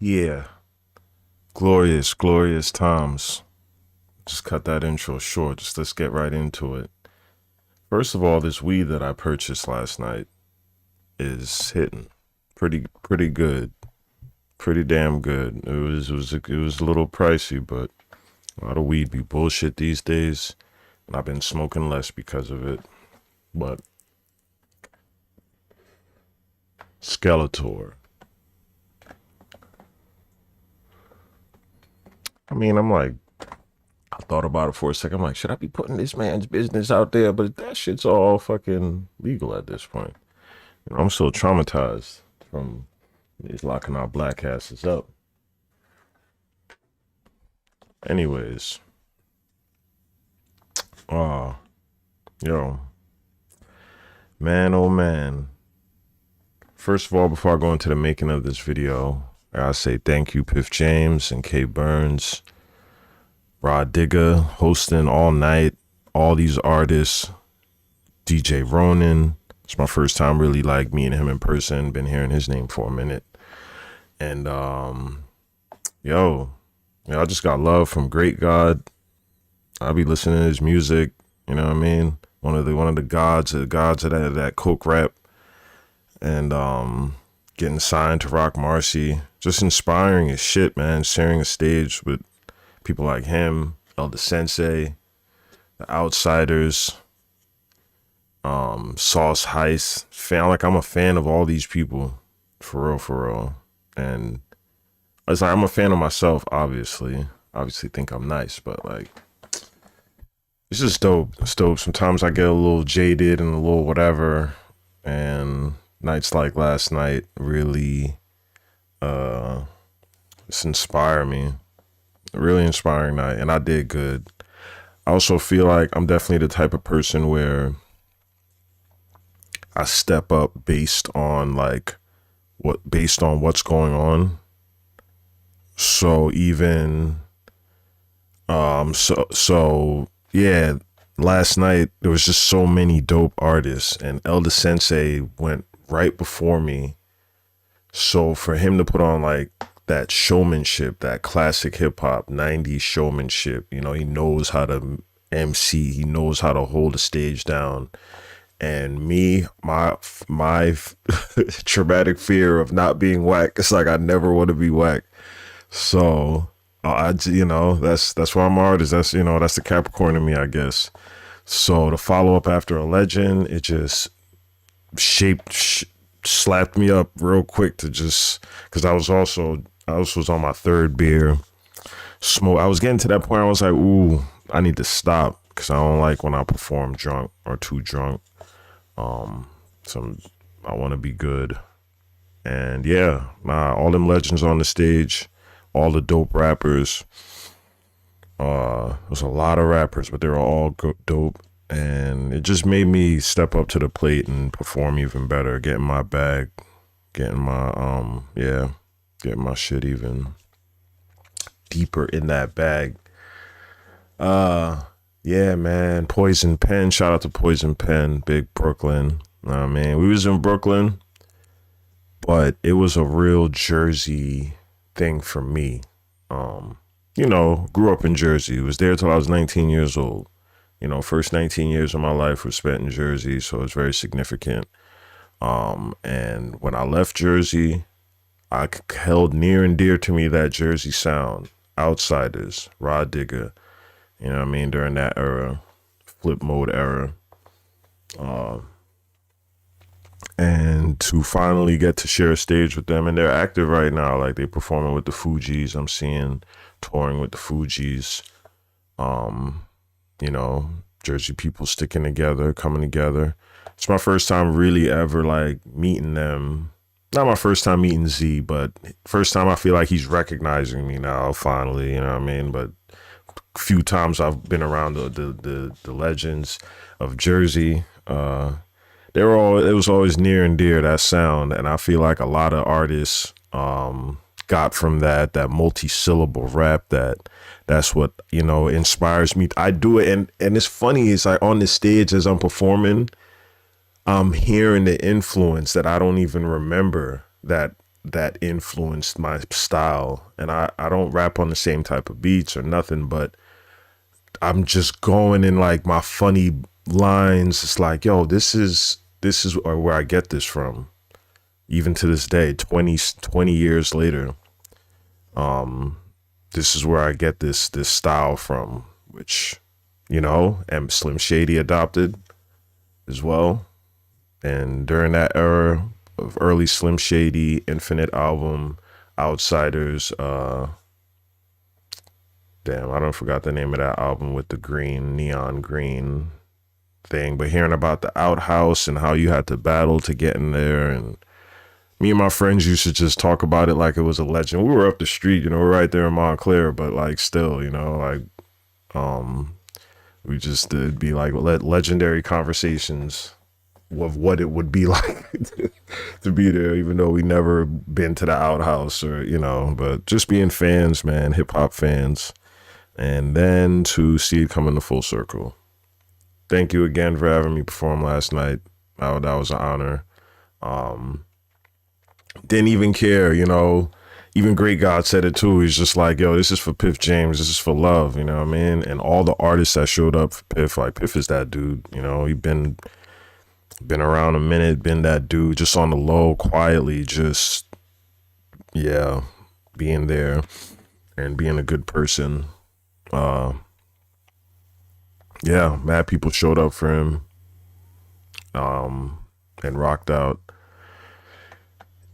Yeah, glorious, glorious times. Just cut that intro short. Just let's get right into it. First of all, this weed that I purchased last night is hitting pretty good, pretty damn good. It was a little pricey, but a lot of weed be bullshit these days, and I've been smoking less because of it. But Skeletor. I mean, I thought about it for a second. I'm like, should I be putting this man's business out there? But that shit's all fucking legal at this point. I'm still traumatized from these locking our black asses up. Anyways, oh, yo, man, oh man. First of all, before I go into the making of this video, I gotta say thank you, Piff James and K Burns, Rod Digger, hosting all night, all these artists, DJ Ronan. It's my first time really like meeting him in person. Been hearing his name for a minute. And yo, I just got love from Great God. I'll be listening to his music, you know what I mean? One of the gods of that coke rap. And getting signed to Rock Marcy. Just inspiring as shit, man. Sharing a stage with people like him, Elder Sensei, The Outsiders, Sauce Heist. I'm a fan of all these people. For real, for real. And it's like I'm a fan of myself, obviously. Obviously think I'm nice, but like it's just dope. It's dope. Sometimes I get a little jaded and a little whatever. And nights like last night really just inspire me. A really inspiring night. And I did good. I also feel like I'm definitely the type of person where I step up based on what's going on. So even so yeah, last night there was just so many dope artists and Elder Sensei went right before me. So for him to put on like that showmanship, that classic hip hop 90s showmanship, he knows how to MC, he knows how to hold a stage down. And me, my traumatic fear of not being whack, it's like I never want to be whack. So that's why I'm an artist. That's the Capricorn in me, I guess. So to follow up after a legend, it just slapped me up real quick to just, because I was on my third beer. I was getting to that point. I was like, ooh, I need to stop because I don't like when I perform drunk or too drunk. I want to be good. And yeah, all them legends on the stage, all the dope rappers. There's a lot of rappers, but they were all dope. And it just made me step up to the plate and perform even better, getting my bag, getting my shit even deeper in that bag. Yeah, man. Poison Pen. Shout out to Poison Pen. Big Brooklyn. Man, we was in Brooklyn, but it was a real Jersey thing for me. Grew up in Jersey. Was there till I was 19 years old. First 19 years of my life was spent in Jersey, so it's very significant. And when I left Jersey, I held near and dear to me that Jersey sound. Outsiders, Rod Digger, you know what I mean, during that era, flip mode era. And to finally get to share a stage with them, and they're active right now, like they performing with the Fugees. I'm seeing touring with the Fugees. Jersey people sticking together, coming together. It's my first time really ever like meeting them. Not my first time meeting Z, but first time I feel like he's recognizing me now, finally, you know what I mean? But few times I've been around the legends of Jersey. It was always near and dear, that sound. And I feel like a lot of artists got from that multi-syllable rap, that's what, inspires me. I do it. And it's funny, it's like on the stage as I'm performing, I'm hearing the influence that I don't even remember that that influenced my style. And I don't rap on the same type of beats or nothing, but I'm just going in like my funny lines. It's like, yo, this is where I get this from. Even to this day, 20 years later, this is where I get this style from, which, you know, and Slim Shady adopted as well. And during that era of early Slim Shady, Infinite album, Outsiders, damn, I don't forgot the name of that album with the green, neon green thing, but hearing about the outhouse and how you had to battle to get in there, and me and my friends used to just talk about it like it was a legend. We were up the street, you know, right there in Montclair, but like still, you know, like we just did be like legendary conversations of what it would be like to be there, even though we never been to the outhouse or, you know, but just being fans, man, hip hop fans. And then to see it come into full circle. Thank you again for having me perform last night. That was an honor. Didn't even care, you know. Even Great God said it too. He's just like, yo, this is for Piff James. This is for love, you know what I mean? And all the artists that showed up for Piff, like Piff is that dude, you know. He been around a minute, been that dude, just on the low, quietly, just, yeah, being there and being a good person. Yeah, mad people showed up for him and rocked out.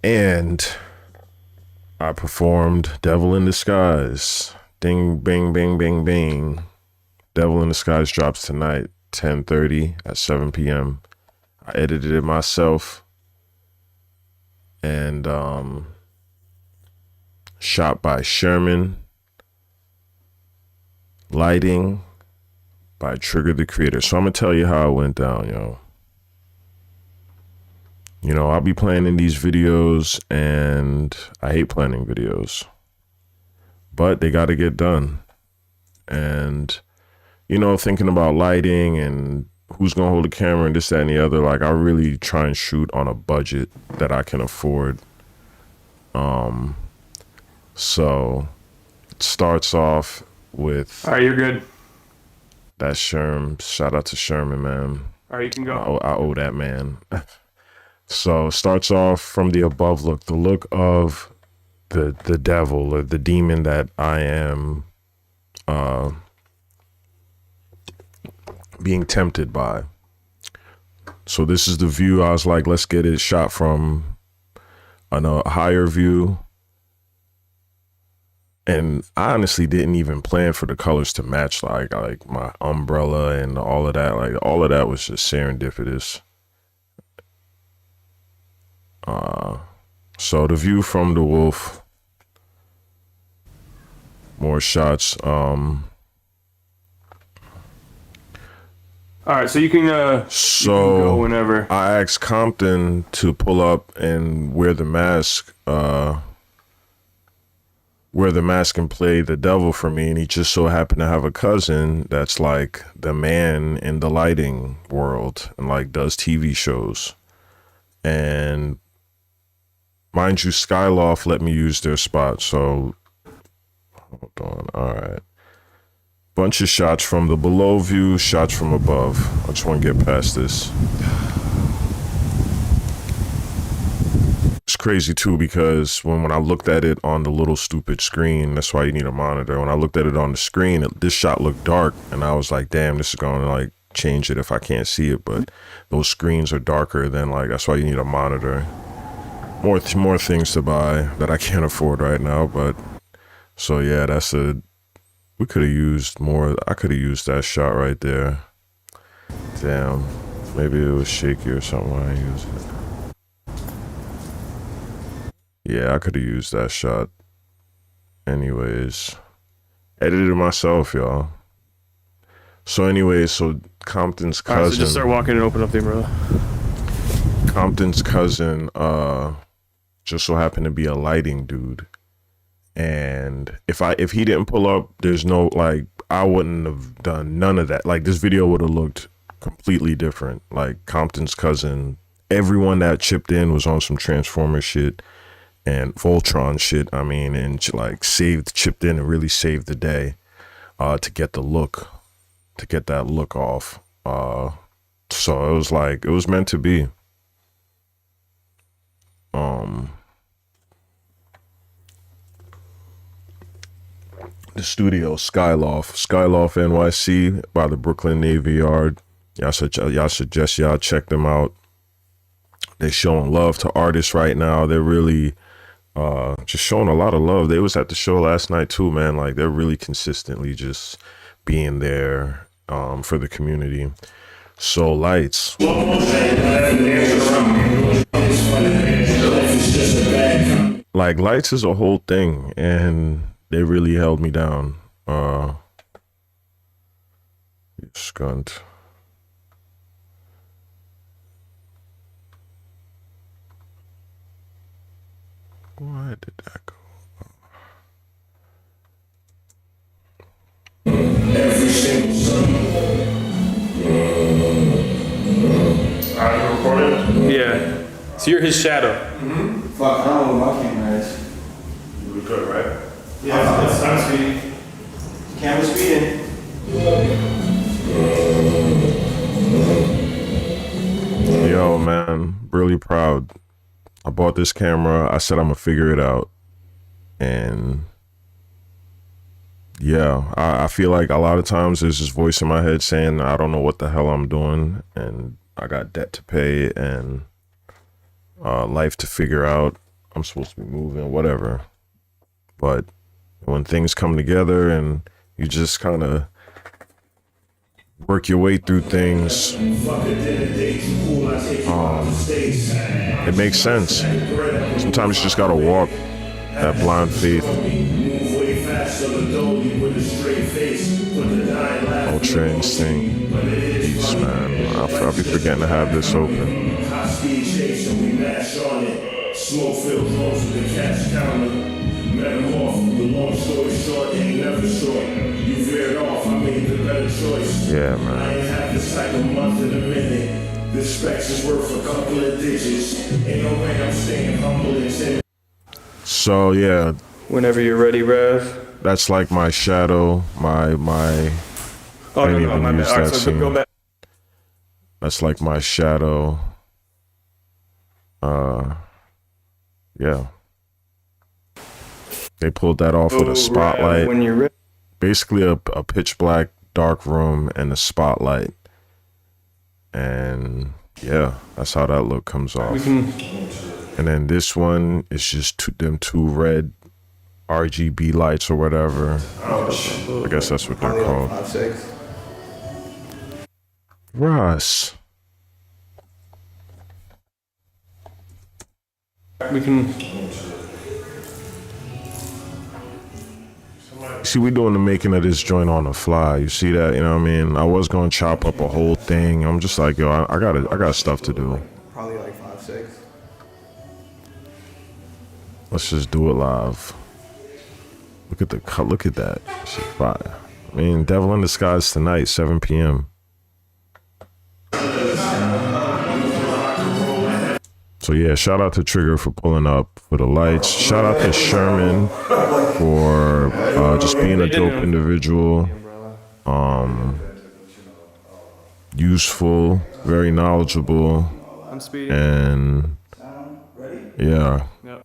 And I performed Devil in Disguise. Ding, bing, bing, bing, bing. Devil in Disguise drops tonight, 10:30 at 7 p.m. I edited it myself. And shot by Sherman. Lighting by Trigger the Creator. So I'm going to tell you how it went down, yo. You know, I'll be planning these videos, and I hate planning videos, but they got to get done. And, you know, thinking about lighting and who's going to hold the camera and this, that, and the other, like, I really try and shoot on a budget that I can afford. So it starts off with... All right, you're good. That's Sherm. Shout out to Sherman, man. All right, you can go. I owe that man. So it starts off from the above look, the look of the devil or the demon that I am being tempted by. So this is the view. I was like, let's get it shot from a higher view. And I honestly didn't even plan for the colors to match, like my umbrella and all of that. Like all of that was just serendipitous. So the view from the wolf, more shots. All right, so you can go whenever. I asked Compton to pull up and wear the mask and play the devil for me, and he just so happened to have a cousin that's like the man in the lighting world and like does TV shows. And mind you, Skyloft let me use their spot, so hold on. All right. Bunch of shots from the below view, shots from above. I just want to get past this. It's crazy too, because when I looked at it on the little stupid screen, that's why you need a monitor. When I looked at it on the screen, this shot looked dark, and I was like, damn, this is going to like change it if I can't see it. But those screens are darker than, like, that's why you need a monitor. More things to buy that I can't afford right now. But so yeah, we could have used more. I could have used that shot right there. Damn, maybe it was shaky or something when I used it. Yeah, I could have used that shot. Anyways, edited it myself, y'all. So anyways, so Compton's cousin. All right, so just start walking and open up the umbrella. Compton's cousin, just so happened to be a lighting dude. And if he didn't pull up, there's no, like, I wouldn't have done none of that. Like, this video would have looked completely different. Like, Compton's cousin, everyone that chipped in was on some Transformer shit. and Voltron shit. I mean, and like chipped in and really saved the day to get that look off. So it was like, it was meant to be. The studio, Skyloft NYC by the Brooklyn Navy Yard. Y'all suggest y'all check them out. They showing love to artists right now. They're really just showing a lot of love. They was at the show last night too, man. Like, they're really consistently just being there for the community. So Lights. Like, Lights is a whole thing, and they really held me down. Skunt. Why did that go? Every single Sunday. Are you recording? Yeah. So you're his shadow. Fuck, I don't know what my camera is. You look good, right? Yeah, it's time speed. Camera speeding. Yo, man, really proud. I bought this camera. I said I'm gonna figure it out. And yeah, I feel like a lot of times there's this voice in my head saying I don't know what the hell I'm doing, and I got debt to pay and life to figure out. I'm supposed to be moving, whatever. But when things come together and you just kind of work your way through things, it makes sense. Sometimes you just gotta walk that blind faith. Ultra Instinct. Peace, man. I'll be forgetting to have this open. Smoke filled drones with the cash counter. Metamorph, the long story short, ain't never short. You veered off, I made the better choice. Yeah, man. I ain't had this like a month and a minute. This specs is worth a couple of digits. Ain't no way I'm staying humble and timid. So yeah, Whenever you're ready, Rev. that's like my shadow, my Oh, no, didn't no, even my bad. use All right, that so scene. go back. That's like my shadow. Yeah. They pulled that off with a spotlight. When you're ready. Basically a pitch black dark room and a spotlight. And yeah, that's how that look comes We off. can. And then this one is just them two red RGB lights or whatever. I guess that's what they're Probably called. like 5'6". Russ. We can. See, we doing the making of this joint on the fly. You see that? You know what I mean? I was gonna chop up a whole thing. I'm just like, yo, I got stuff to do. Probably like 5'6". Let's just do it live. Look at the cut. Look at that. Shit fire. I mean, Devil in Disguise tonight, 7 p.m. So yeah, shout out to Trigger for pulling up for the lights. Shout out to Sherman for just being a dope individual. Useful, very knowledgeable, I'm speeding. and yeah. Yep.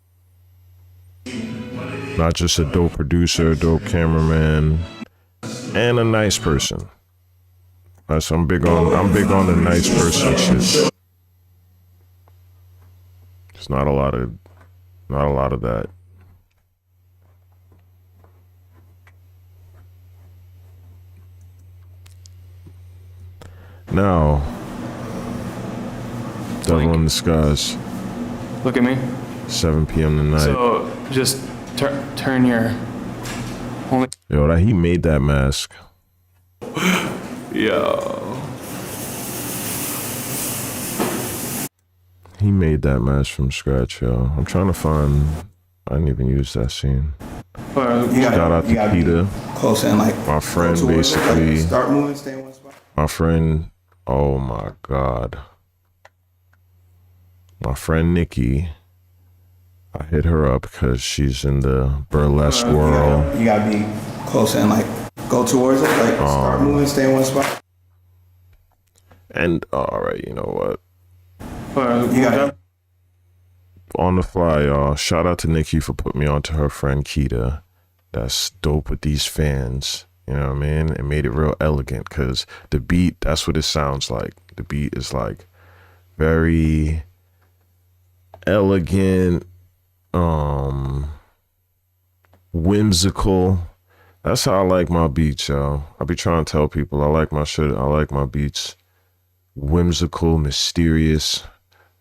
Not just a dope producer, a dope cameraman, and a nice person. I'm big on the nice person shit. There's not a lot of that. Now, Devil in Disguise, Look at me. 7 p.m. tonight. So just turn your. Only. Yo, he made that mask. Yo. He made that mask from scratch, yo. I'm trying to find. I didn't even use that scene. Shout out to Peter, Close in, like my friend, close to where it's like, basically. start moving, stay in one spot. My friend. Oh my God. My friend Nikki I hit her up because she's in the burlesque world. You gotta be close and like go towards it, like start moving, stay in one spot. And all right, you know what? You got On the fly, y'all. Shout out to Nikki for putting me on to her friend Keita. That's dope with these fans. You know what I mean? It made it real elegant because the beat, that's what it sounds like. The beat is like very elegant, whimsical. That's how I like my beats, y'all. I be trying to tell people I like my shit. I like my beats whimsical, mysterious,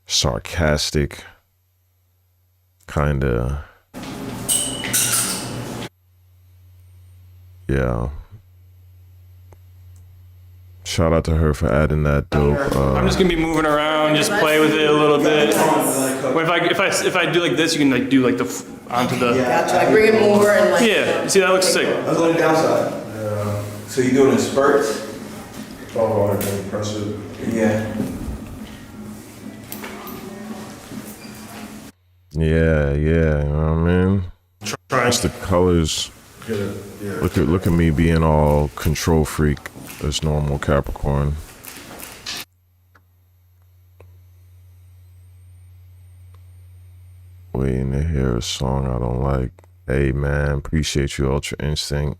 sarcastic, kind of. Yeah. Shout out to her for adding that dope. I'm just gonna be moving around, just play with it a little bit. Or if I do like this, you can like do like onto the. Gotcha. Like bring it more and like. Yeah. See, that looks sick. Let's go to the downside. So you do it in spurts? Oh, I can press it. Yeah. Yeah, you know what I mean? It's the colors. Look at me being all control freak as normal Capricorn. Waiting to hear a song I don't like. Hey man, appreciate you, Ultra Instinct.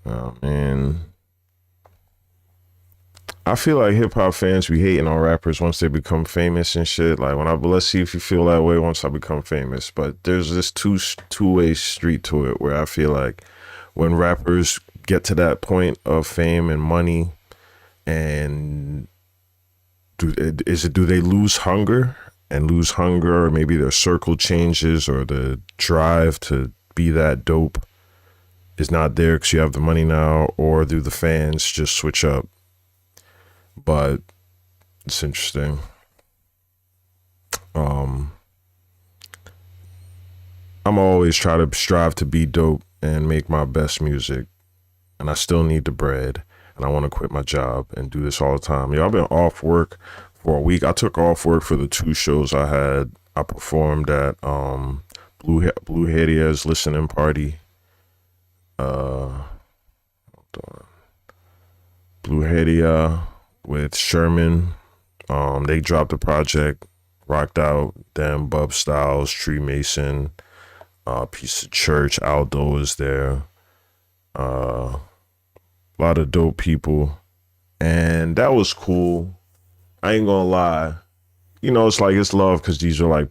Oh man. I feel like hip hop fans be hating on rappers once they become famous and shit. Like let's see if you feel that way once I become famous. But there's this two-way street to it where I feel like when rappers get to that point of fame and money, and do they lose hunger or maybe their circle changes or the drive to be that dope is not there because you have the money now, or do the fans just switch up? But it's interesting. I'm always try to strive to be dope and make my best music, and I still need the bread, and I want to quit my job and do this all the time. I've been off work for a week. I took off work for the 2 shows I had. I performed at Blue Heria's listening party. Hold on. Blue Heria with Sherman. They dropped a project, rocked out. Them, Bub Styles, Tree Mason, Piece of Church, Aldo is there. A lot of dope people, and that was cool. I ain't gonna lie, it's like it's love because these are like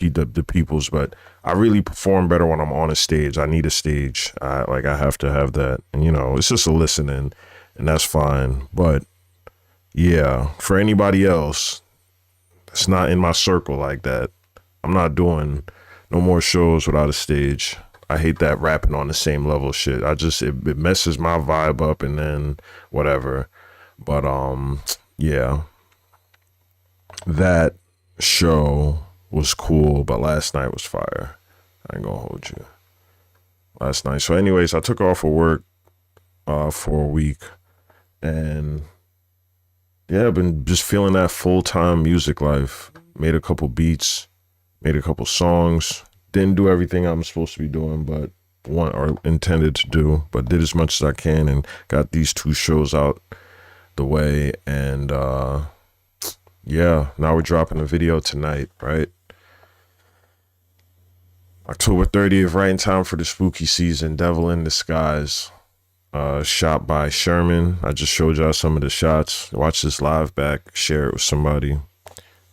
the peoples, but I really perform better when I'm on a stage. I need a stage. I have to have that, and it's just a listening, and that's fine. But yeah, for anybody else, it's not in my circle like that. I'm not doing no more shows without a stage. I hate that rapping on the same level shit. It messes my vibe up and then whatever. But yeah. That show was cool, but last night was fire. I ain't gonna hold you. Last night. So anyways, I took off of work for a week, and yeah, I've been just feeling that full-time music life. Made a couple beats, made a couple songs. Didn't do everything I'm supposed to be doing, but intended to do, but did as much as I can and got these 2 shows out the way. And yeah, now we're dropping a video tonight, right? October 30th, right in time for the spooky season. Devil in Disguise, shot by Sherman. I just showed y'all some of the shots. Watch this live back, share it with somebody.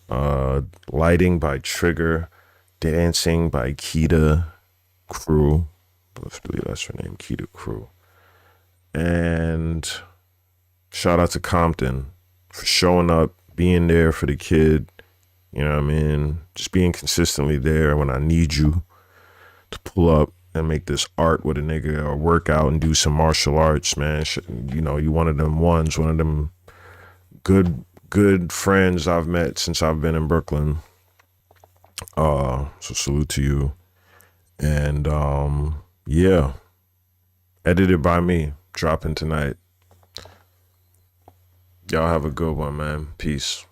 Lighting by Trigger, dancing by Keita Crew. I believe that's her name, Keita Crew. And shout out to Compton for showing up, being there for the kid. You know what I mean? Just being consistently there when I need you to pull up and make this art with a nigga, or work out and do some martial arts, man. You one of them ones, one of them good friends I've met since I've been in Brooklyn. So salute to you. And yeah, edited by me, dropping tonight. Y'all have a good one, man. Peace.